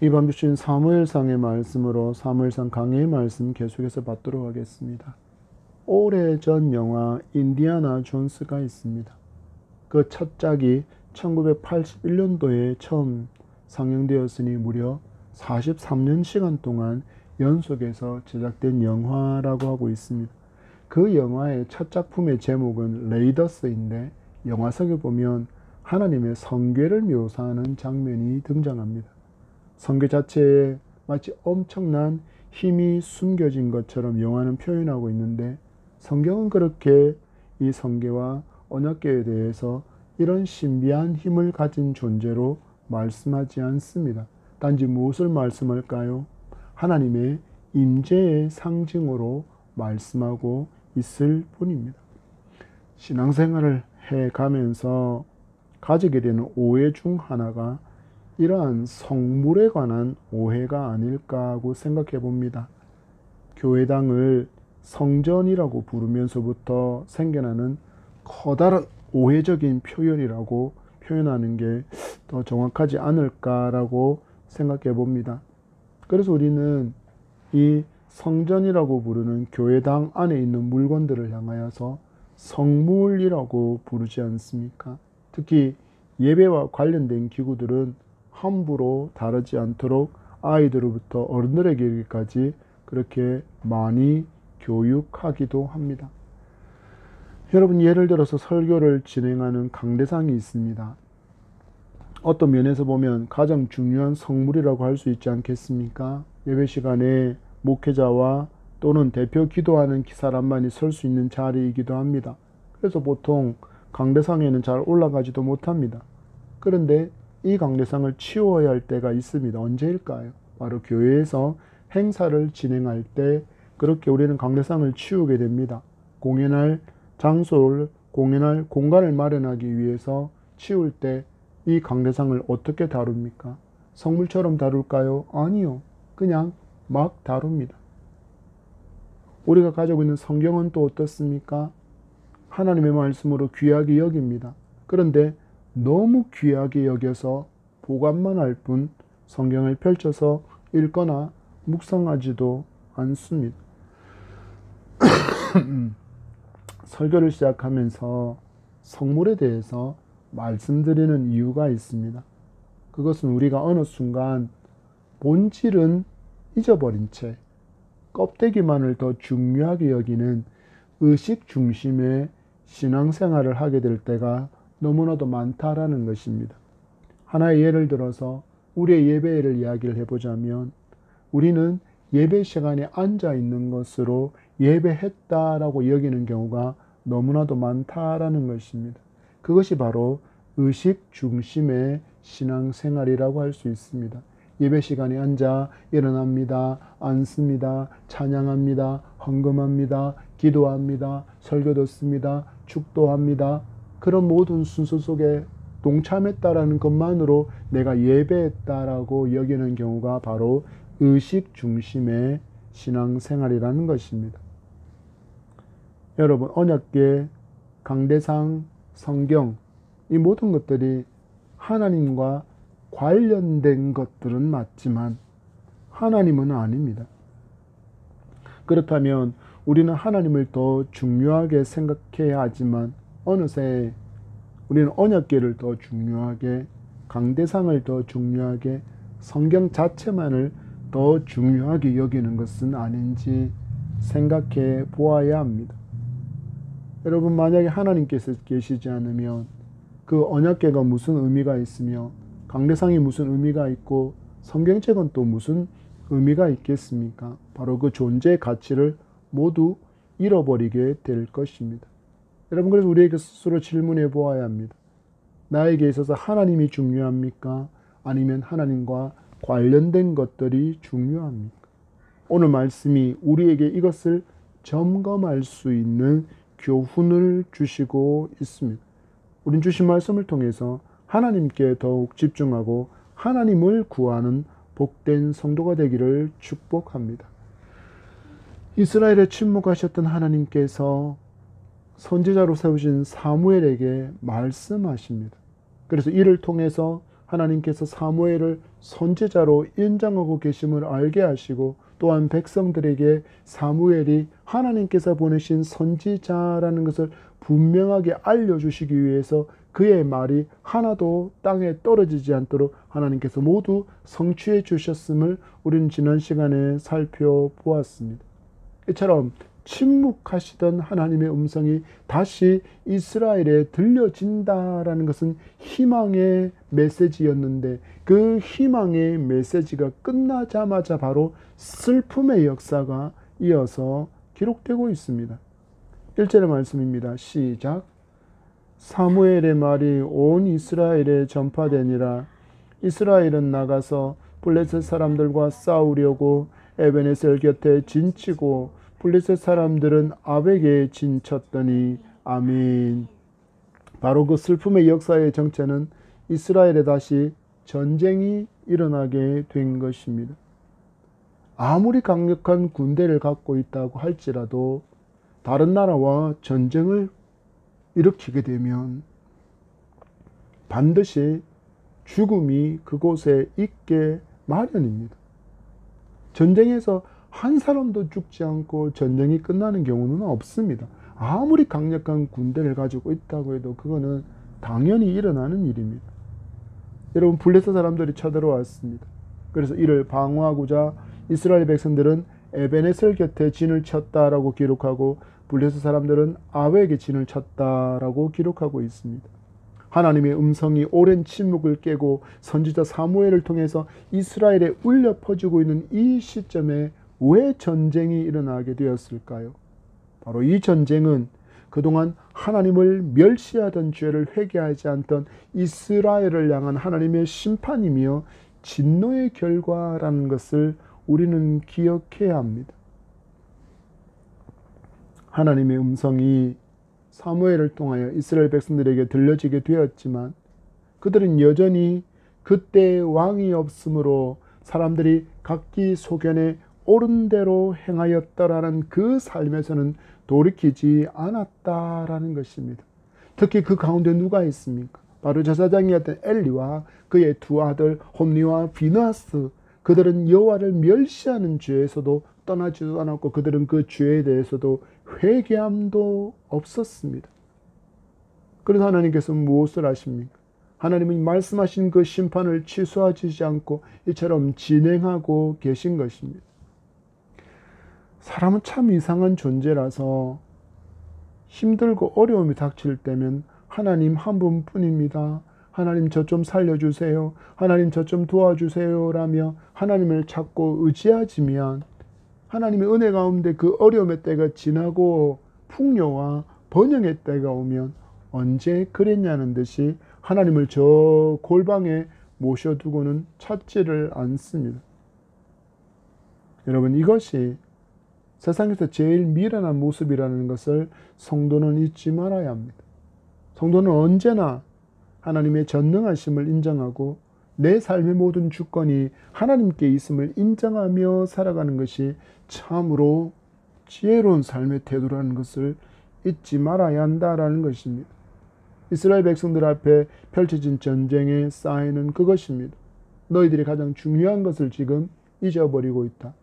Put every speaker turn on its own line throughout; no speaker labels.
이번 주신 사무엘상의 말씀으로 사무엘상 강해의 말씀 계속해서 받도록 하겠습니다. 오래전 영화 인디아나 존스가 있습니다. 그 첫 짝이 1981년도에 처음 상영되었으니 무려 43년 시간 동안 연속해서 제작된 영화라고 하고 있습니다. 그 영화의 첫 작품의 제목은 레이더스인데 영화석에 보면 하나님의 성궤를 묘사하는 장면이 등장합니다. 성궤 자체에 마치 엄청난 힘이 숨겨진 것처럼 영화는 표현하고 있는데 성경은 그렇게 이 성궤와 언약궤에 대해서 이런 신비한 힘을 가진 존재로 말씀하지 않습니다. 단지 무엇을 말씀할까요? 하나님의 임재의 상징으로 말씀하고 있을 뿐입니다. 신앙생활을 해가면서 가지게 되는 오해 중 하나가 이러한 성물에 관한 오해가 아닐까 하고 생각해 봅니다. 교회당을 성전이라고 부르면서부터 생겨나는 커다란 오해적인 표현이라고 표현하는 게 더 정확하지 않을까라고 생각해 봅니다. 그래서 우리는 이 성전이라고 부르는 교회당 안에 있는 물건들을 향하여서 성물이라고 부르지 않습니까? 특히 예배와 관련된 기구들은 함부로 다루지 않도록 아이들로부터 어른들에게까지 그렇게 많이 교육하기도 합니다. 여러분, 예를 들어서 설교를 진행하는 강대상이 있습니다. 어떤 면에서 보면 가장 중요한 성물이라고 할 수 있지 않겠습니까? 예배 시간에 목회자와 또는 대표 기도하는 사람만이 설 수 있는 자리이기도 합니다. 그래서 보통 강대상에는 잘 올라가지도 못합니다. 그런데 이 강대상을 치워야 할 때가 있습니다. 언제일까요? 바로 교회에서 행사를 진행할 때 그렇게 우리는 강대상을 치우게 됩니다. 공연할 장소를, 공연할 공간을 마련하기 위해서 치울 때 이 강대상을 어떻게 다룹니까? 성물처럼 다룰까요? 아니요. 그냥 막 다룹니다. 우리가 가지고 있는 성경은 또 어떻습니까? 하나님의 말씀으로 귀하게 여깁니다. 그런데 너무 귀하게 여겨서 보관만 할 뿐 성경을 펼쳐서 읽거나 묵상하지도 않습니다. 설교를 시작하면서 성물에 대해서 말씀드리는 이유가 있습니다. 그것은 우리가 어느 순간 본질은 잊어버린 채 껍데기만을 더 중요하게 여기는 의식 중심의 신앙생활을 하게 될 때가 너무나도 많다라는 것입니다. 하나의 예를 들어서 우리의 예배를 이야기를 해보자면 우리는 예배 시간에 앉아 있는 것으로 예배했다라고 여기는 경우가 너무나도 많다라는 것입니다. 그것이 바로 의식 중심의 신앙생활이라고 할 수 있습니다. 예배 시간에 앉아 일어납니다. 앉습니다. 찬양합니다. 헌금합니다. 기도합니다. 설교 듣습니다. 축도합니다. 그런 모든 순서 속에 동참했다라는 것만으로 내가 예배했다라고 여기는 경우가 바로 의식 중심의 신앙생활이라는 것입니다. 여러분, 언약궤, 강대상, 성경, 이 모든 것들이 하나님과 관련된 것들은 맞지만 하나님은 아닙니다. 그렇다면 우리는 하나님을 더 중요하게 생각해야 하지만 어느새 우리는 언약궤를 더 중요하게, 강대상을 더 중요하게, 성경 자체만을 더 중요하게 여기는 것은 아닌지 생각해 보아야 합니다. 여러분, 만약에 하나님께서 계시지 않으면 그 언약궤가 무슨 의미가 있으며 강대상이 무슨 의미가 있고 성경책은 또 무슨 의미가 있겠습니까? 바로 그 존재의 가치를 모두 잃어버리게 될 것입니다. 여러분, 그래서 우리에게 스스로 질문해 보아야 합니다. 나에게 있어서 하나님이 중요합니까? 아니면 하나님과 관련된 것들이 중요합니까? 오늘 말씀이 우리에게 이것을 점검할 수 있는 교훈을 주시고 있습니다. 우린 주신 말씀을 통해서 하나님께 더욱 집중하고 하나님을 구하는 복된 성도가 되기를 축복합니다. 이스라엘에 침묵하셨던 하나님께서 선지자로 세우신 사무엘에게 말씀하십니다. 그래서 이를 통해서 하나님께서 사무엘을 선지자로 인정하고 계심을 알게 하시고, 또한 백성들에게 사무엘이 하나님께서 보내신 선지자라는 것을 분명하게 알려주시기 위해서 그의 말이 하나도 땅에 떨어지지 않도록 하나님께서 모두 성취해 주셨음을 우리는 지난 시간에 살펴보았습니다. 이처럼 침묵하시던 하나님의 음성이 다시 이스라엘에 들려진다라는 것은 희망의 메시지였는데, 그 희망의 메시지가 끝나자마자 바로 슬픔의 역사가 이어서 기록되고 있습니다. 1절의 말씀입니다. 시작. 사무엘의 말이 온 이스라엘에 전파되니라. 이스라엘은 나가서 블레셋 사람들과 싸우려고 에베네셀 곁에 진치고 블레셋 사람들은 아벡에 진쳤더니. 아멘. 바로 그 슬픔의 역사의 정체는 이스라엘에 다시 전쟁이 일어나게 된 것입니다. 아무리 강력한 군대를 갖고 있다고 할지라도 다른 나라와 전쟁을 일으키게 되면 반드시 죽음이 그곳에 있게 마련입니다. 전쟁에서 한 사람도 죽지 않고 전쟁이 끝나는 경우는 없습니다. 아무리 강력한 군대를 가지고 있다고 해도 그거는 당연히 일어나는 일입니다. 여러분, 블레셋 사람들이 쳐들어왔습니다. 그래서 이를 방어하고자 이스라엘 백성들은 에베네셀 곁에 진을 쳤다라고 기록하고, 블레셋 사람들은 아벡에 진을 쳤다라고 기록하고 있습니다. 하나님의 음성이 오랜 침묵을 깨고 선지자 사무엘을 통해서 이스라엘에 울려 퍼지고 있는 이 시점에 왜 전쟁이 일어나게 되었을까요? 바로 이 전쟁은 그동안 하나님을 멸시하던 죄를 회개하지 않던 이스라엘을 향한 하나님의 심판이며 진노의 결과라는 것을 우리는 기억해야 합니다. 하나님의 음성이 사무엘을 통하여 이스라엘 백성들에게 들려지게 되었지만 그들은 여전히 그때 왕이 없으므로 사람들이 각기 소견에 옳은 대로 행하였더라는 그 삶에서는 돌이키지 않았다라는 것입니다. 특히 그 가운데 누가 있습니까? 바로 제사장이었던 엘리와 그의 두 아들 홈니와 비느하스, 그들은 여호와를 멸시하는 죄에서도 떠나지도 않았고 그들은 그 죄에 대해서도 회개함도 없었습니다. 그래서 하나님께서 무엇을 하십니까? 하나님이 말씀하신 그 심판을 취소하지 않고 이처럼 진행하고 계신 것입니다. 사람은 참 이상한 존재라서 힘들고 어려움이 닥칠 때면 하나님 한 분뿐입니다. 하나님 저 좀 살려주세요. 하나님 저 좀 도와주세요. 라며 하나님을 찾고 의지하지만 하나님의 은혜 가운데 그 어려움의 때가 지나고 풍요와 번영의 때가 오면 언제 그랬냐는 듯이 하나님을 저 골방에 모셔두고는 찾지를 않습니다. 여러분, 이것이 세상에서 제일 미련한 모습이라는 것을 성도는 잊지 말아야 합니다. 성도는 언제나 하나님의 전능하심을 인정하고 내 삶의 모든 주권이 하나님께 있음을 인정하며 살아가는 것이 참으로 지혜로운 삶의 태도라는 것을 잊지 말아야 한다라는 것입니다. 이스라엘 백성들 앞에 펼쳐진 전쟁의 사인은 그것입니다. 너희들이 가장 중요한 것을 지금 잊어버리고 있다.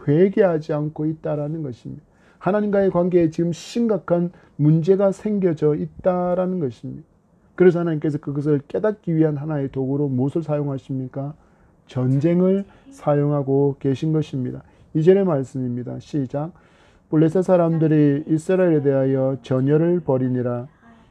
회개하지 않고 있다라는 것입니다. 하나님과의 관계에 지금 심각한 문제가 생겨져 있다라는 것입니다. 그래서 하나님께서 그것을 깨닫기 위한 하나의 도구로 무엇을 사용하십니까? 전쟁을 사용하고 계신 것입니다. 2절의 말씀입니다. 시작. 블레셋 사람들이 이스라엘에 대하여 전열을 벌이니라.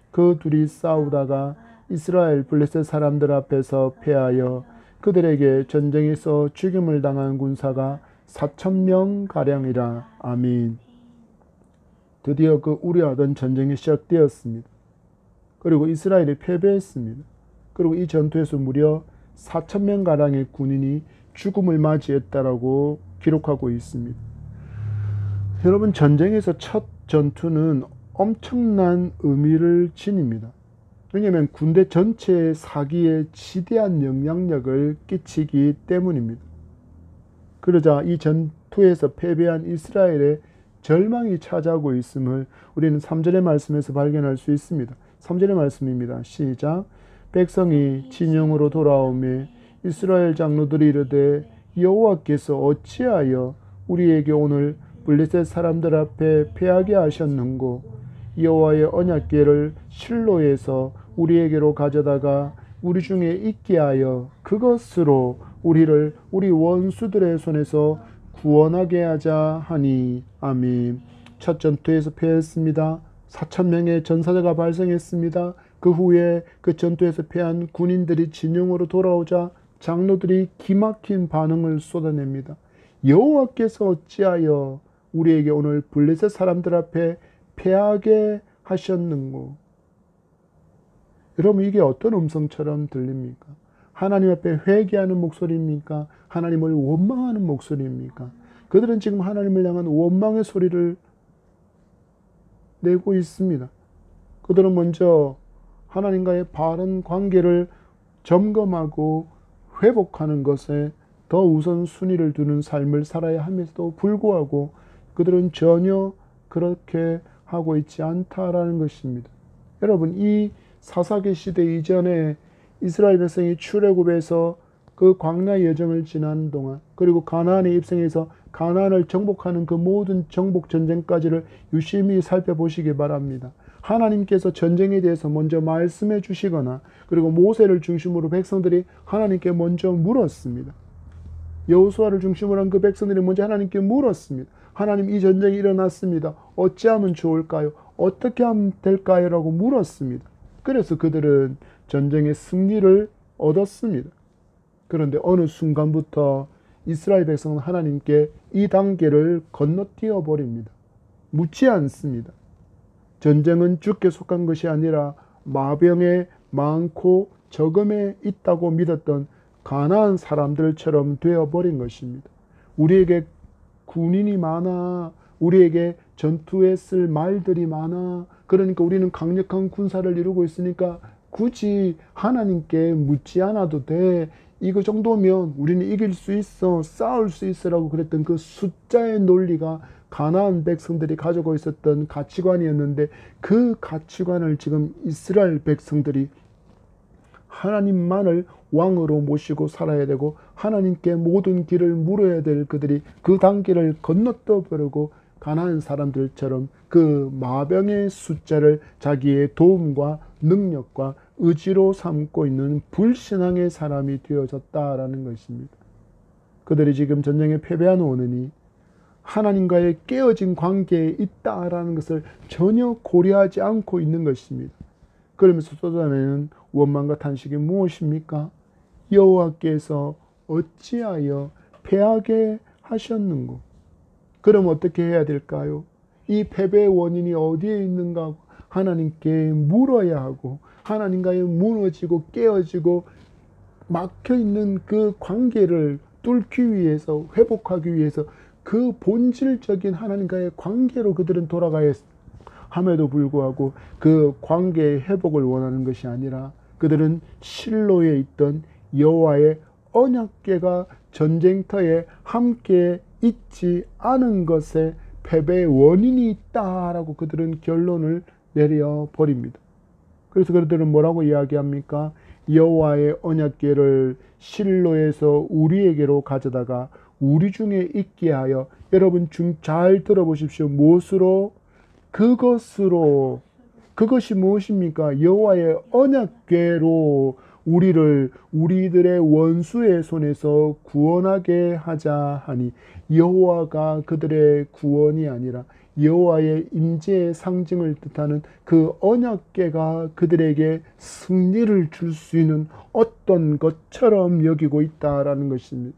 그 둘이 싸우다가 이스라엘 블레셋 사람들 앞에서 패하여 그들에게 전쟁에서 죽임을 당한 군사가 4,000명 가량이라. 아멘. 드디어 그 우려하던 전쟁이 시작되었습니다. 그리고 이스라엘이 패배했습니다. 그리고 이 전투에서 무려 4,000명 가량의 군인이 죽음을 맞이했다라고 기록하고 있습니다. 여러분, 전쟁에서 첫 전투는 엄청난 의미를 지닙니다. 왜냐하면 군대 전체의 사기에 지대한 영향력을 끼치기 때문입니다. 그러자 이 전투에서 패배한 이스라엘의 절망이 찾아오고 있음을 우리는 3절의 말씀에서 발견할 수 있습니다. 3절의 말씀입니다. 시작. 백성이 진영으로 돌아오매 이스라엘 장로들이 이르되 여호와께서 어찌하여 우리에게 오늘 블레셋 사람들 앞에 패하게 하셨는고 여호와의 언약궤를 실로에서 우리에게로 가져다가 우리 중에 있게 하여 그것으로 우리를 우리 원수들의 손에서 구원하게 하자 하니. 아멘. 첫 전투에서 패했습니다. 4,000명의 전사자가 발생했습니다. 그 후에 그 전투에서 패한 군인들이 진영으로 돌아오자 장로들이 기막힌 반응을 쏟아냅니다. 여호와께서 어찌하여 우리에게 오늘 블레셋 사람들 앞에 패하게 하셨는고. 여러분, 이게 어떤 음성처럼 들립니까? 하나님 앞에 회개하는 목소리입니까? 하나님을 원망하는 목소리입니까? 그들은 지금 하나님을 향한 원망의 소리를 내고 있습니다. 그들은 먼저 하나님과의 바른 관계를 점검하고 회복하는 것에 더 우선순위를 두는 삶을 살아야 함에도 불구하고 그들은 전혀 그렇게 하고 있지 않다라는 것입니다. 여러분, 이 사사기 시대 이전에 이스라엘 백성이 출애굽에서 그 광야 여정을 지나는 동안, 그리고 가나안에 입성해서 가나안을 정복하는 그 모든 정복 전쟁까지를 유심히 살펴보시기 바랍니다. 하나님께서 전쟁에 대해서 먼저 말씀해 주시거나, 그리고 모세를 중심으로 백성들이 하나님께 먼저 물었습니다. 여호수아를 중심으로 한 그 백성들이 먼저 하나님께 물었습니다. 하나님, 이 전쟁이 일어났습니다. 어찌하면 좋을까요? 어떻게 하면 될까요? 라고 물었습니다. 그래서 그들은 전쟁의 승리를 얻었습니다. 그런데 어느 순간부터 이스라엘 백성은 하나님께 이 단계를 건너뛰어 버립니다. 묻지 않습니다. 전쟁은 주께 속한 것이 아니라 마병에 많고 적음에 있다고 믿었던 가나안 사람들처럼 되어버린 것입니다. 우리에게 군인이 많아, 우리에게 전투에 쓸 말들이 많아, 그러니까 우리는 강력한 군사를 이루고 있으니까 굳이 하나님께 묻지 않아도 돼, 이거 정도면 우리는 이길 수 있어, 싸울 수 있어라고 그랬던 그 숫자의 논리가 가나안 백성들이 가지고 있었던 가치관이었는데, 그 가치관을 지금 이스라엘 백성들이 하나님만을 왕으로 모시고 살아야 되고 하나님께 모든 길을 물어야 될 그들이 그 단계를 건너떠 버리고 가나안 사람들처럼 그 마병의 숫자를 자기의 도움과 능력과 의지로 삼고 있는 불신앙의 사람이 되어졌다라는 것입니다. 그들이 지금 전쟁에 패배한 원인이 하나님과의 깨어진 관계에 있다라는 것을 전혀 고려하지 않고 있는 것입니다. 그러면서 쏟아내는 원망과 탄식이 무엇입니까? 여호와께서 어찌하여 패하게 하셨는고. 그럼 어떻게 해야 될까요? 이 패배의 원인이 어디에 있는가 하나님께 물어야 하고, 하나님과의 무너지고 깨어지고 막혀있는 그 관계를 뚫기 위해서, 회복하기 위해서 그 본질적인 하나님과의 관계로 그들은 돌아가야 함에도 불구하고 그 관계의 회복을 원하는 것이 아니라 그들은 실로에 있던 여호와의 언약궤가 전쟁터에 함께 있지 않은 것에 패배의 원인이 있다라고 그들은 결론을 내려버립니다. 그래서 그들은 뭐라고 이야기합니까? 여호와의 언약궤를 실로에서 우리에게로 가져다가 우리 중에 있게 하여. 여러분 잘 들어보십시오. 무엇으로? 그것으로. 그것이 무엇입니까? 여호와의 언약궤로 우리를 우리들의 원수의 손에서 구원하게 하자 하니, 여호와가 그들의 구원이 아니라 여호와의 임재의 상징을 뜻하는 그 언약궤가 그들에게 승리를 줄 수 있는 어떤 것처럼 여기고 있다라는 것입니다.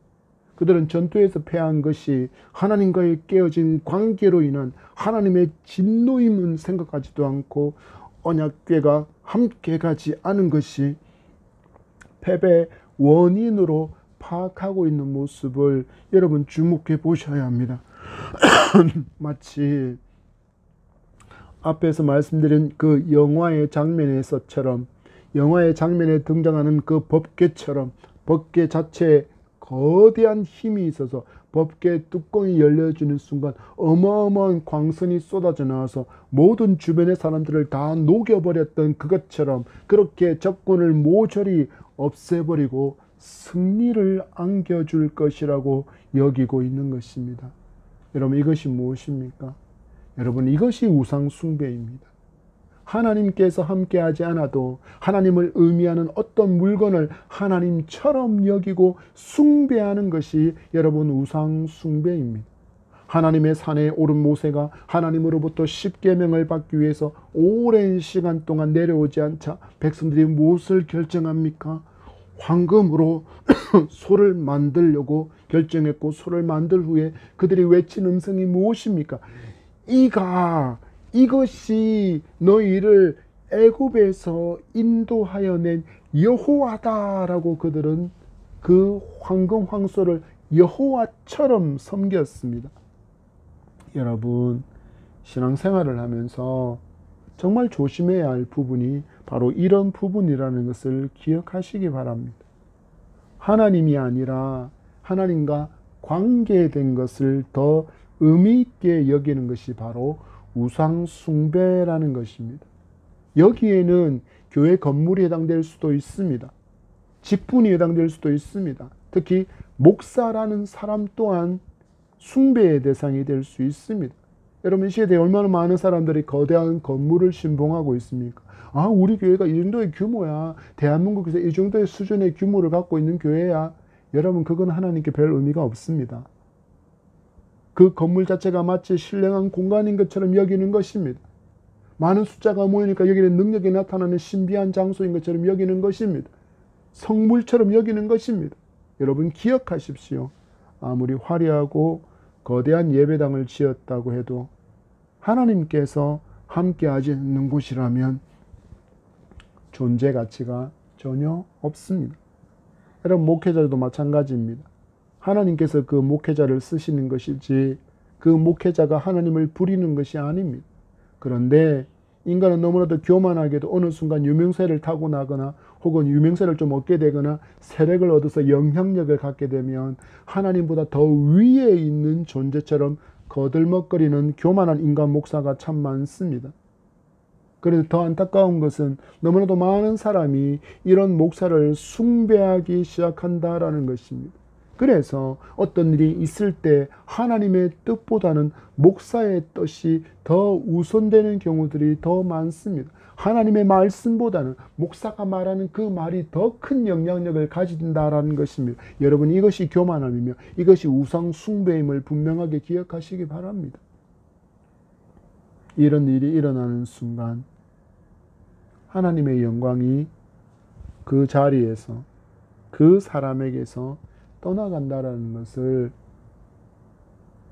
그들은 전투에서 패한 것이 하나님과의 깨어진 관계로 인한 하나님의 진노임은 생각하지도 않고, 언약궤가 함께 가지 않은 것이 패배의 원인으로 파악하고 있는 모습을 여러분 주목해 보셔야 합니다. 마치 앞에서 말씀드린 그 영화의 장면에서처럼, 영화의 장면에 등장하는 그 법궤처럼 법궤 자체에 거대한 힘이 있어서 법궤 뚜껑이 열려지는 순간 어마어마한 광선이 쏟아져 나와서 모든 주변의 사람들을 다 녹여버렸던 그것처럼 그렇게 적군을 모조리 없애버리고 승리를 안겨줄 것이라고 여기고 있는 것입니다. 여러분, 이것이 무엇입니까? 여러분, 이것이 우상 숭배입니다. 하나님께서 함께하지 않아도 하나님을 의미하는 어떤 물건을 하나님처럼 여기고 숭배하는 것이 여러분 우상 숭배입니다. 하나님의 산에 오른 모세가 하나님으로부터 십계명을 받기 위해서 오랜 시간 동안 내려오지 않자 백성들이 무엇을 결정합니까? 황금으로 소를 만들려고 결정했고, 소를 만들 후에 그들이 외친 음성이 무엇입니까? 이것이 너희를 애굽에서 인도하여 낸 여호와다라고 그들은 그 황금 황소를 여호와처럼 섬겼습니다. 여러분, 신앙생활을 하면서 정말 조심해야 할 부분이 바로 이런 부분이라는 것을 기억하시기 바랍니다. 하나님이 아니라 하나님과 관계된 것을 더 의미 있게 여기는 것이 바로 우상 숭배라는 것입니다. 여기에는 교회 건물이 해당될 수도 있습니다. 직분이 해당될 수도 있습니다. 특히 목사라는 사람 또한 숭배의 대상이 될 수 있습니다. 여러분, 이 시대에 얼마나 많은 사람들이 거대한 건물을 신봉하고 있습니까? 우리 교회가 이 정도의 규모야. 대한민국에서 이 정도의 수준의 규모를 갖고 있는 교회야. 여러분, 그건 하나님께 별 의미가 없습니다. 그 건물 자체가 마치 신령한 공간인 것처럼 여기는 것입니다. 많은 숫자가 모이니까 여기는 능력이 나타나는 신비한 장소인 것처럼 여기는 것입니다. 성물처럼 여기는 것입니다. 여러분, 기억하십시오. 아무리 화려하고 거대한 예배당을 지었다고 해도 하나님께서 함께하지 않는 곳이라면 존재 가치가 전혀 없습니다. 여러분, 목회자도 마찬가지입니다. 하나님께서 그 목회자를 쓰시는 것이지 그 목회자가 하나님을 부리는 것이 아닙니다. 그런데 인간은 너무나도 교만하게도 어느 순간 유명세를 타고나거나 혹은 유명세를 좀 얻게 되거나 세력을 얻어서 영향력을 갖게 되면 하나님보다 더 위에 있는 존재처럼 거들먹거리는 교만한 인간 목사가 참 많습니다. 그래서 더 안타까운 것은 너무나도 많은 사람이 이런 목사를 숭배하기 시작한다라는 것입니다. 그래서 어떤 일이 있을 때 하나님의 뜻보다는 목사의 뜻이 더 우선되는 경우들이 더 많습니다. 하나님의 말씀보다는 목사가 말하는 그 말이 더 큰 영향력을 가진다라는 것입니다. 여러분, 이것이 교만함이며 이것이 우상 숭배임을 분명하게 기억하시기 바랍니다. 이런 일이 일어나는 순간 하나님의 영광이 그 자리에서 그 사람에게서 떠나간다라는 것을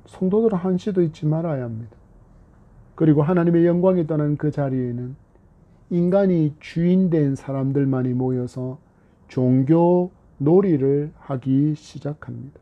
성도들 한시도 잊지 말아야 합니다. 그리고 하나님의 영광이 떠난 그 자리에는 인간이 주인된 사람들만이 모여서 종교 놀이를 하기 시작합니다.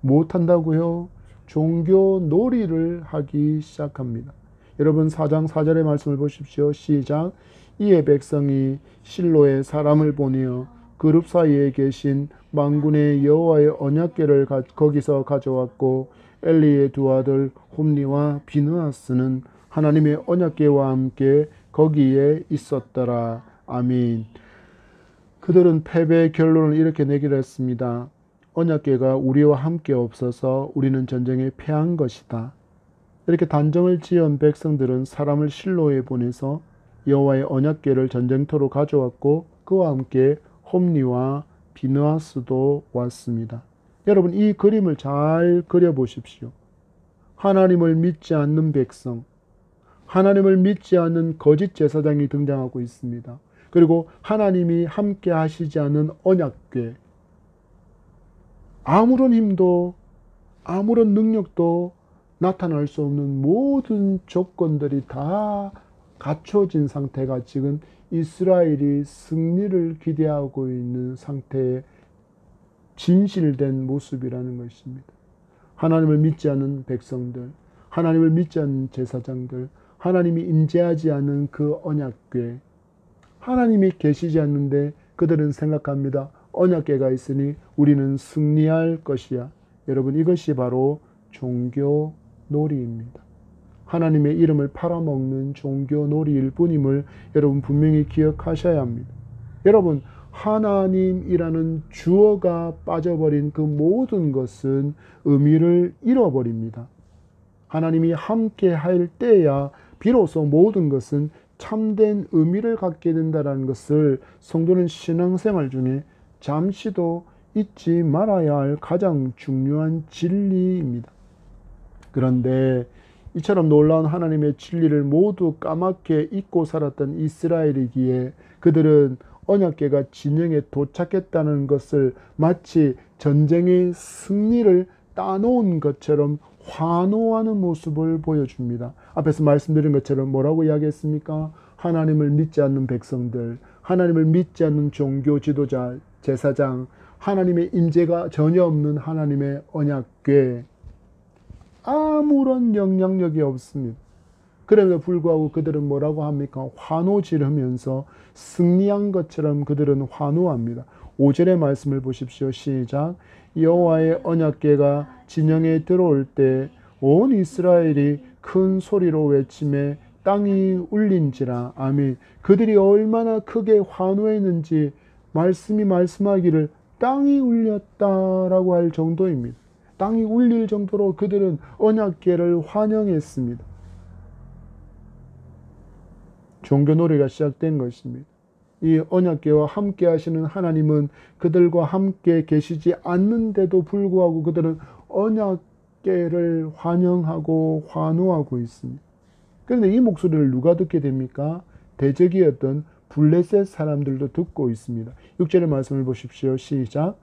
무엇한다고요? 종교 놀이를 하기 시작합니다. 여러분, 4장 4절의 말씀을 보십시오. 시작. 이에 백성이 실로에 사람을 보내어 그룹 사이에 계신 만군의 여호와의 언약궤를 거기서 가져왔고, 엘리의 두 아들 홈니와 비느하스는 하나님의 언약궤와 함께 거기에 있었더라. 아멘. 그들은 패배의 결론을 이렇게 내기로 했습니다. 언약궤가 우리와 함께 없어서 우리는 전쟁에 패한 것이다. 이렇게 단정을 지은 백성들은 사람을 실로에 보내서 여호와의 언약궤를 전쟁터로 가져왔고, 그와 함께 홈니와 비느하스도 왔습니다. 여러분, 이 그림을 잘 그려보십시오. 하나님을 믿지 않는 백성, 하나님을 믿지 않는 거짓 제사장이 등장하고 있습니다. 그리고 하나님이 함께 하시지 않는 언약궤, 아무런 힘도 아무런 능력도 나타날 수 없는 모든 조건들이 다 갖춰진 상태가 지금 이스라엘이 승리를 기대하고 있는 상태의 진실된 모습이라는 것입니다. 하나님을 믿지 않는 백성들, 하나님을 믿지 않는 제사장들, 하나님이 임재하지 않는 그 언약궤, 하나님이 계시지 않는데 그들은 생각합니다. 언약궤가 있으니 우리는 승리할 것이야. 여러분, 이것이 바로 종교놀이입니다. 하나님의 이름을 팔아먹는 종교놀이일 뿐임을 여러분 분명히 기억하셔야 합니다. 여러분, 하나님이라는 주어가 빠져버린 그 모든 것은 의미를 잃어버립니다. 하나님이 함께 할 때야 비로소 모든 것은 참된 의미를 갖게 된다는 것을 성도는 신앙생활 중에 잠시도 잊지 말아야 할 가장 중요한 진리입니다. 그런데 이처럼 놀라운 하나님의 진리를 모두 까맣게 잊고 살았던 이스라엘이기에 그들은 언약궤가 진영에 도착했다는 것을 마치 전쟁의 승리를 따놓은 것처럼 환호하는 모습을 보여줍니다. 앞에서 말씀드린 것처럼 뭐라고 이야기했습니까? 하나님을 믿지 않는 백성들, 하나님을 믿지 않는 종교 지도자, 제사장, 하나님의 임재가 전혀 없는 하나님의 언약궤, 아무런 영향력이 없습니다. 그럼에도 불구하고 그들은 뭐라고 합니까? 환호 지르면서 승리한 것처럼 그들은 환호합니다. 5절의 말씀을 보십시오. 시작. 여호와의 언약궤가 진영에 들어올 때 온 이스라엘이 큰 소리로 외치매 땅이 울린지라. 아멘. 그들이 얼마나 크게 환호했는지 말씀이 말씀하기를 땅이 울렸다라고 할 정도입니다. 땅이 울릴 정도로 그들은 언약궤를 환영했습니다. 종교놀이가 시작된 것입니다. 이 언약궤와 함께 하시는 하나님은 그들과 함께 계시지 않는데도 불구하고 그들은 언약궤를 환영하고 환호하고 있습니다. 그런데 이 목소리를 누가 듣게 됩니까? 대적이었던 블레셋 사람들도 듣고 있습니다. 6절의 말씀을 보십시오. 시작.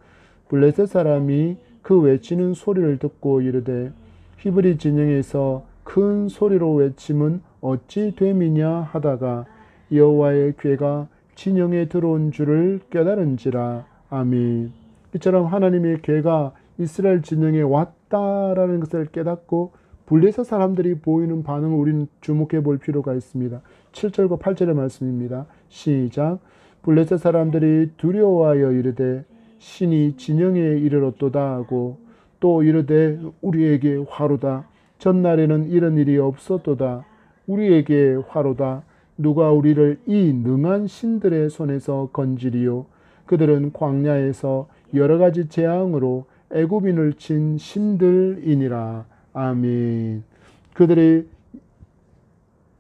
블레셋 사람이 그 외치는 소리를 듣고 이르되 히브리 진영에서 큰 소리로 외침은 어찌 됨이냐 하다가 여호와의 궤가 진영에 들어온 줄을 깨달은지라. 아멘. 이처럼 하나님의 궤가 이스라엘 진영에 왔다라는 것을 깨닫고 블레셋 사람들이 보이는 반응을 우리는 주목해 볼 필요가 있습니다. 7절과 8절의 말씀입니다. 시작. 블레셋 사람들이 두려워하여 이르되 신이 진영에 이르렀도다 하고 또 이르되 우리에게 화로다. 전날에는 이런 일이 없었도다. 우리에게 화로다. 누가 우리를 이 능한 신들의 손에서 건지리요. 그들은 광야에서 여러 가지 재앙으로 애굽인을 친 신들이니라. 아멘. 그들이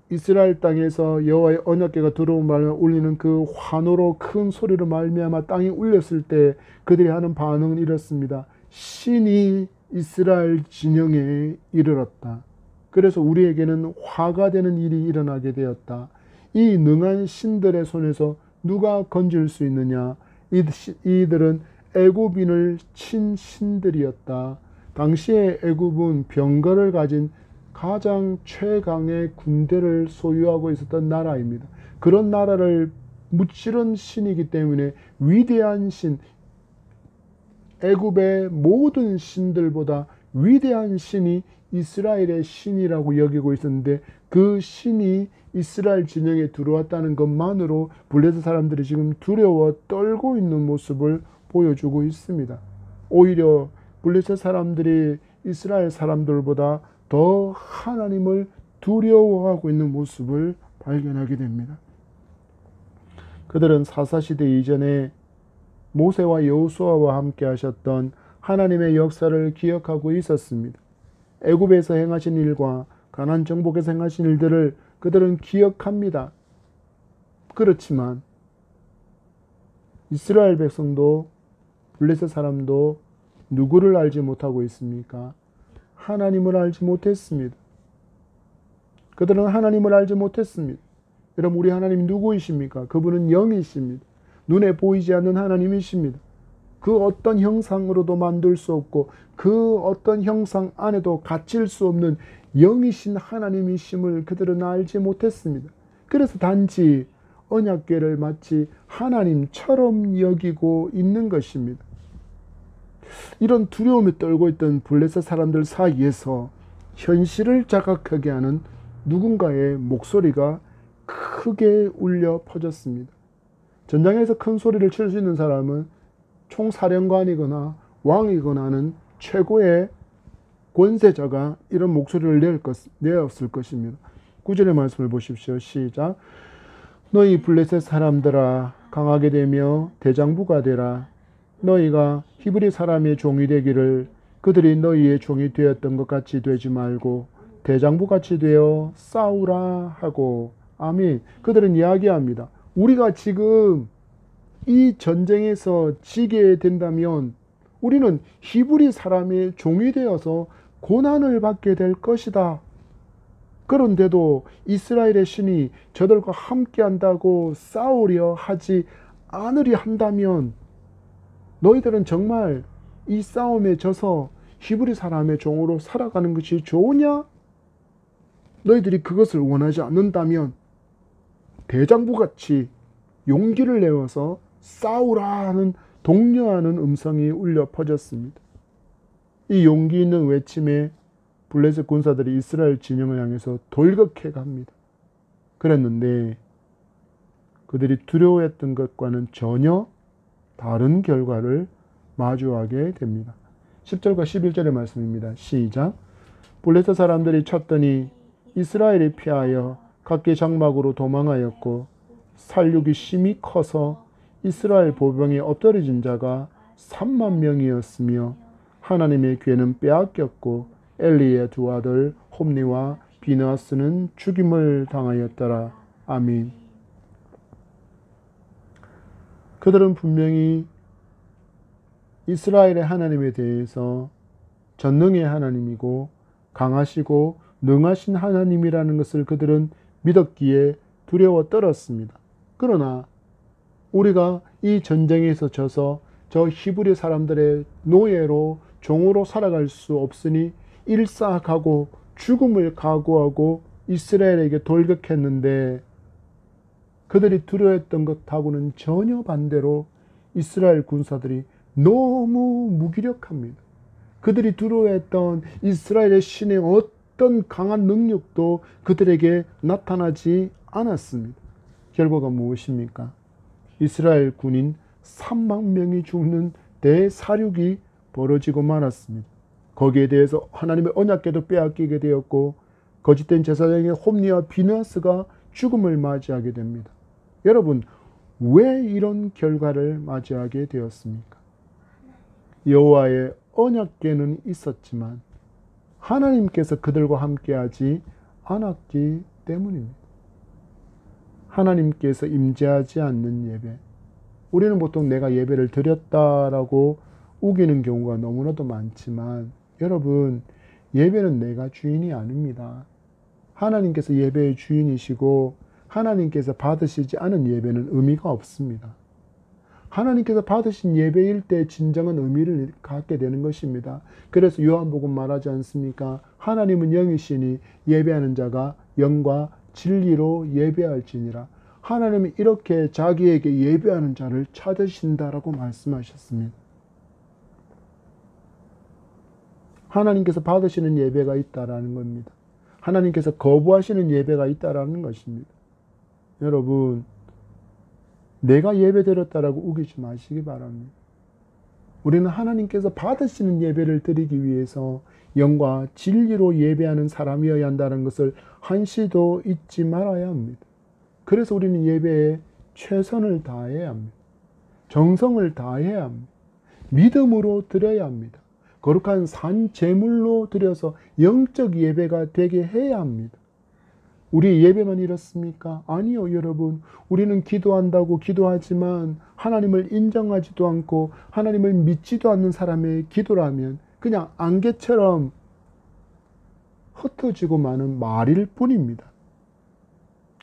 이스라엘 땅에서 여호와의 언약궤가 들어온 말을 울리는 그 환호로 큰 소리로 말미암아 땅이 울렸을 때 그들이 하는 반응은 이렇습니다. 신이 이스라엘 진영에 이르렀다. 그래서 우리에게는 화가 되는 일이 일어나게 되었다. 이 능한 신들의 손에서 누가 건질 수 있느냐? 이들은 애굽인을 친 신들이었다. 당시에 애굽은 병거를 가진 가장 최강의 군대를 소유하고 있었던 나라입니다. 그런 나라를 무찌른 신이기 때문에 위대한 신, 애굽의 모든 신들보다 위대한 신이 이스라엘의 신이라고 여기고 있었는데 그 신이 이스라엘 진영에 들어왔다는 것만으로 블레셋 사람들이 지금 두려워 떨고 있는 모습을 보여주고 있습니다. 오히려 블레셋 사람들이 이스라엘 사람들보다 더 하나님을 두려워하고 있는 모습을 발견하게 됩니다. 그들은 사사시대 이전에 모세와 여호수아와 함께 하셨던 하나님의 역사를 기억하고 있었습니다. 애굽에서 행하신 일과 가나안 정복에서 행하신 일들을 그들은 기억합니다. 그렇지만 이스라엘 백성도 블레셋 사람도 누구를 알지 못하고 있습니까? 하나님을 알지 못했습니다. 그들은 하나님을 알지 못했습니다. 여러분, 우리 하나님 누구이십니까? 그분은 영이십니다. 눈에 보이지 않는 하나님이십니다. 그 어떤 형상으로도 만들 수 없고 그 어떤 형상 안에도 갇힐 수 없는 영이신 하나님이심을 그들은 알지 못했습니다. 그래서 단지 언약궤를 마치 하나님처럼 여기고 있는 것입니다. 이런 두려움에 떨고 있던 블레셋 사람들 사이에서 현실을 자각하게 하는 누군가의 목소리가 크게 울려 퍼졌습니다. 전장에서 큰 소리를 칠 수 있는 사람은 총사령관이거나 왕이거나는 최고의 권세자가 이런 목소리를 내었을 것입니다. 9절의 말씀을 보십시오. 시작. 너희 블레셋 사람들아 강하게 되며 대장부가 되라. 너희가 히브리 사람의 종이 되기를 그들이 너희의 종이 되었던 것 같이 되지 말고 대장부같이 되어 싸우라 하고. 아멘. 그들은 이야기합니다. 우리가 지금 이 전쟁에서 지게 된다면 우리는 히브리 사람의 종이 되어서 고난을 받게 될 것이다. 그런데도 이스라엘의 신이 저들과 함께 한다고 싸우려 하지 않으려 한다면 너희들은 정말 이 싸움에 져서 히브리 사람의 종으로 살아가는 것이 좋으냐? 너희들이 그것을 원하지 않는다면 대장부같이 용기를 내어서 싸우라는 독려하는 음성이 울려 퍼졌습니다. 이 용기 있는 외침에 블레셋 군사들이 이스라엘 진영을 향해서 돌격해 갑니다. 그랬는데 그들이 두려워했던 것과는 전혀 다른 결과를 마주하게 됩니다. 10절과 11절의 말씀입니다. 시작. 블레셋 사람들이 쳤더니 이스라엘이 피하여 각기 장막으로 도망하였고 살육이 심히 커서 이스라엘 보병에 엎드러진 자가 3만 명이었으며 하나님의 괴는 빼앗겼고 엘리의 두 아들 홈니와 비느하스는 죽임을 당하였더라. 아멘. 그들은 분명히 이스라엘의 하나님에 대해서 전능의 하나님이고 강하시고 능하신 하나님이라는 것을 그들은 믿었기에 두려워 떨었습니다. 그러나 우리가 이 전쟁에서 져서 저 히브리 사람들의 노예로 종으로 살아갈 수 없으니 일사하고 죽음을 각오하고 이스라엘에게 돌격했는데 그들이 두려워했던 것하고는 전혀 반대로 이스라엘 군사들이 너무 무기력합니다. 그들이 두려워했던 이스라엘의 신의 어떤 강한 능력도 그들에게 나타나지 않았습니다. 결과가 무엇입니까? 이스라엘 군인 3만 명이 죽는 대사륙이 벌어지고 말았습니다. 거기에 대해서 하나님의 언약궤도 빼앗기게 되었고 거짓된 제사장의 홈니와 비느하스가 죽음을 맞이하게 됩니다. 여러분, 왜 이런 결과를 맞이하게 되었습니까? 여호와의 언약궤는 있었지만 하나님께서 그들과 함께하지 않았기 때문입니다. 하나님께서 임재하지 않는 예배. 우리는 보통 내가 예배를 드렸다라고 우기는 경우가 너무나도 많지만 여러분, 예배는 내가 주인이 아닙니다. 하나님께서 예배의 주인이시고 하나님께서 받으시지 않은 예배는 의미가 없습니다. 하나님께서 받으신 예배일 때 진정한 의미를 갖게 되는 것입니다. 그래서 요한복음 말하지 않습니까? 하나님은 영이시니 예배하는 자가 영과 진리로 예배할지니라. 하나님이 이렇게 자기에게 예배하는 자를 찾으신다라고 말씀하셨습니다. 하나님께서 받으시는 예배가 있다라는 겁니다. 하나님께서 거부하시는 예배가 있다라는 것입니다. 여러분, 내가 예배 드렸다라고 우기지 마시기 바랍니다. 우리는 하나님께서 받으시는 예배를 드리기 위해서 영과 진리로 예배하는 사람이어야 한다는 것을 한시도 잊지 말아야 합니다. 그래서 우리는 예배에 최선을 다해야 합니다. 정성을 다해야 합니다. 믿음으로 드려야 합니다. 거룩한 산 제물로 드려서 영적 예배가 되게 해야 합니다. 우리 예배만 이렇습니까? 아니요, 여러분. 우리는 기도한다고 기도하지만 하나님을 인정하지도 않고 하나님을 믿지도 않는 사람의 기도라면 그냥 안개처럼 흩어지고 마는 말일 뿐입니다.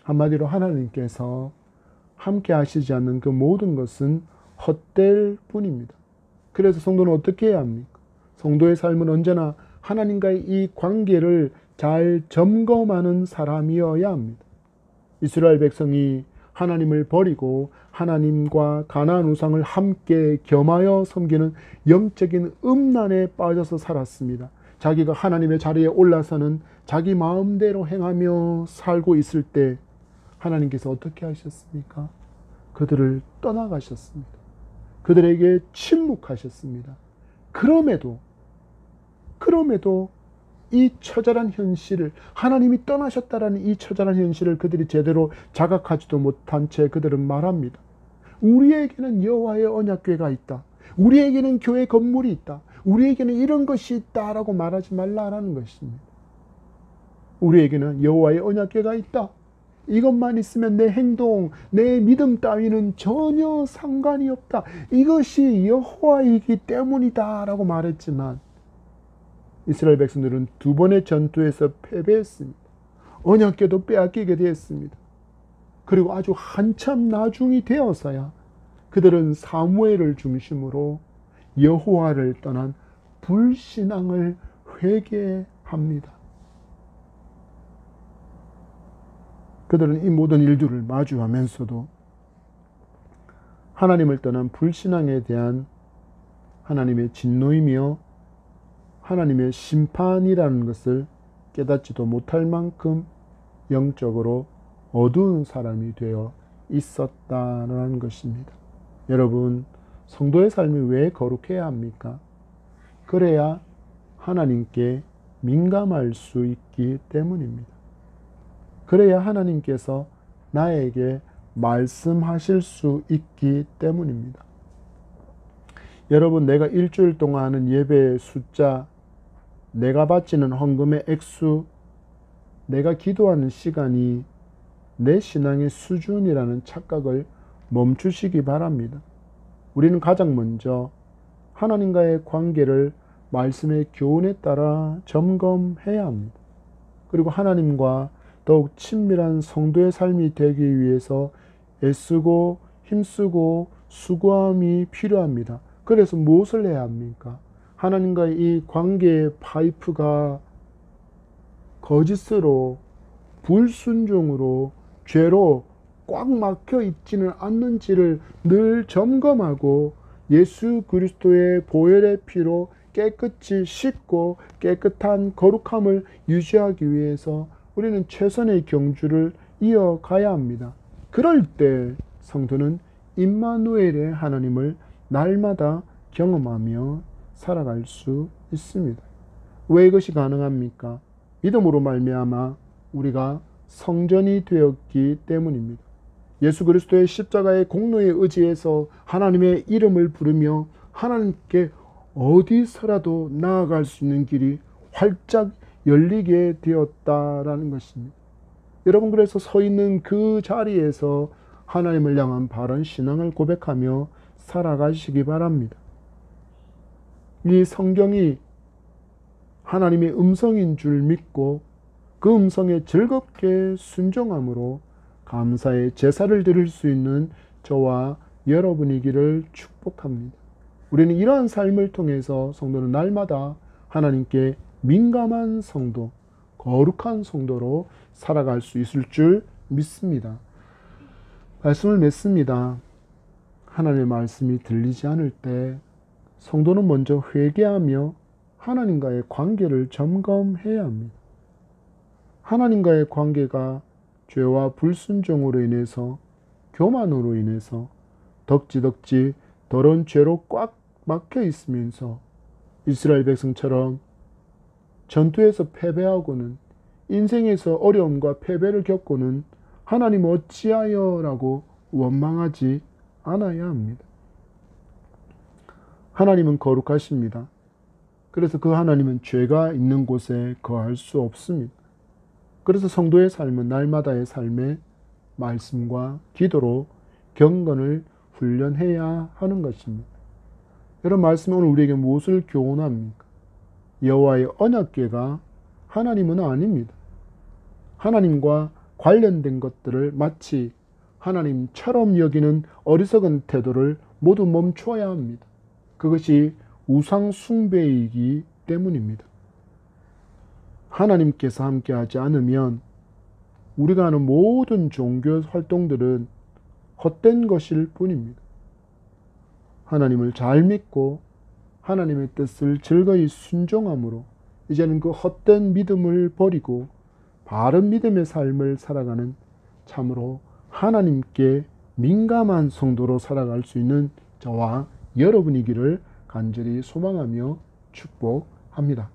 한마디로 하나님께서 함께 하시지 않는 그 모든 것은 헛될 뿐입니다. 그래서 성도는 어떻게 해야 합니까? 성도의 삶은 언제나 하나님과의 이 관계를 잘 점검하는 사람이어야 합니다. 이스라엘 백성이 하나님을 버리고 하나님과 가나안 우상을 함께 겸하여 섬기는 영적인 음란에 빠져서 살았습니다. 자기가 하나님의 자리에 올라서는 자기 마음대로 행하며 살고 있을 때 하나님께서 어떻게 하셨습니까? 그들을 떠나가셨습니다. 그들에게 침묵하셨습니다. 그럼에도 이 처절한 현실을, 하나님이 떠나셨다라는 이 처절한 현실을 그들이 제대로 자각하지도 못한 채 그들은 말합니다. 우리에게는 여호와의 언약궤가 있다. 우리에게는 교회 건물이 있다. 우리에게는 이런 것이 있다라고 말하지 말라라는 것입니다. 우리에게는 여호와의 언약궤가 있다. 이것만 있으면 내 행동, 내 믿음 따위는 전혀 상관이 없다. 이것이 여호와이기 때문이다 라고 말했지만 이스라엘 백성들은 두 번의 전투에서 패배했습니다. 언약궤도 빼앗기게 되었습니다. 그리고 아주 한참 나중이 되어서야 그들은 사무엘을 중심으로 여호와를 떠난 불신앙을 회개합니다. 그들은 이 모든 일들을 마주하면서도 하나님을 떠난 불신앙에 대한 하나님의 진노이며 하나님의 심판이라는 것을 깨닫지도 못할 만큼 영적으로 어두운 사람이 되어 있었다는 것입니다. 여러분, 성도의 삶이 왜 거룩해야 합니까? 그래야 하나님께 민감할 수 있기 때문입니다. 그래야 하나님께서 나에게 말씀하실 수 있기 때문입니다. 여러분, 내가 일주일 동안 하는 예배의 숫자, 내가 바치는 헌금의 액수, 내가 기도하는 시간이 내 신앙의 수준이라는 착각을 멈추시기 바랍니다. 우리는 가장 먼저 하나님과의 관계를 말씀의 교훈에 따라 점검해야 합니다. 그리고 하나님과 더욱 친밀한 성도의 삶이 되기 위해서 애쓰고 힘쓰고 수고함이 필요합니다. 그래서 무엇을 해야 합니까? 하나님과의 이 관계의 파이프가 거짓으로, 불순종으로, 죄로 꽉 막혀 있지는 않는지를 늘 점검하고 예수 그리스도의 보혈의 피로 깨끗이 씻고 깨끗한 거룩함을 유지하기 위해서 우리는 최선의 경주를 이어가야 합니다. 그럴 때 성도는 임마누엘의 하나님을 날마다 경험하며 살아갈 수 있습니다. 왜 이것이 가능합니까? 믿음으로 말미암아 우리가 성전이 되었기 때문입니다. 예수 그리스도의 십자가의 공로에 의지해서 하나님의 이름을 부르며 하나님께 어디서라도 나아갈 수 있는 길이 활짝 열리게 되었다라는 것입니다. 여러분, 그래서 서 있는 그 자리에서 하나님을 향한 바른 신앙을 고백하며 살아가시기 바랍니다. 이 성경이 하나님의 음성인 줄 믿고 그 음성에 즐겁게 순종함으로 감사의 제사를 드릴 수 있는 저와 여러분이기를 축복합니다. 우리는 이러한 삶을 통해서 성도는 날마다 하나님께 민감한 성도, 거룩한 성도로 살아갈 수 있을 줄 믿습니다. 말씀을 맺습니다. 하나님의 말씀이 들리지 않을 때 성도는 먼저 회개하며 하나님과의 관계를 점검해야 합니다. 하나님과의 관계가 죄와 불순종으로 인해서, 교만으로 인해서 덕지덕지 더러운 죄로 꽉 막혀 있으면서 이스라엘 백성처럼 전투에서 패배하고는, 인생에서 어려움과 패배를 겪고는 하나님 어찌하여 라고 원망하지 않아야 합니다. 하나님은 거룩하십니다. 그래서 그 하나님은 죄가 있는 곳에 거할 수 없습니다. 그래서 성도의 삶은 날마다의 삶에 말씀과 기도로 경건을 훈련해야 하는 것입니다. 여러분, 말씀은 오늘 우리에게 무엇을 교훈합니까? 여호와의 언약궤가 하나님은 아닙니다. 하나님과 관련된 것들을 마치 하나님처럼 여기는 어리석은 태도를 모두 멈춰야 합니다. 그것이 우상 숭배이기 때문입니다. 하나님께서 함께하지 않으면 우리가 하는 모든 종교 활동들은 헛된 것일 뿐입니다. 하나님을 잘 믿고 하나님의 뜻을 즐거이 순종함으로 이제는 그 헛된 믿음을 버리고 바른 믿음의 삶을 살아가는 참으로 하나님께 민감한 성도로 살아갈 수 있는 저와 여러분이기를 간절히 소망하며 축복합니다.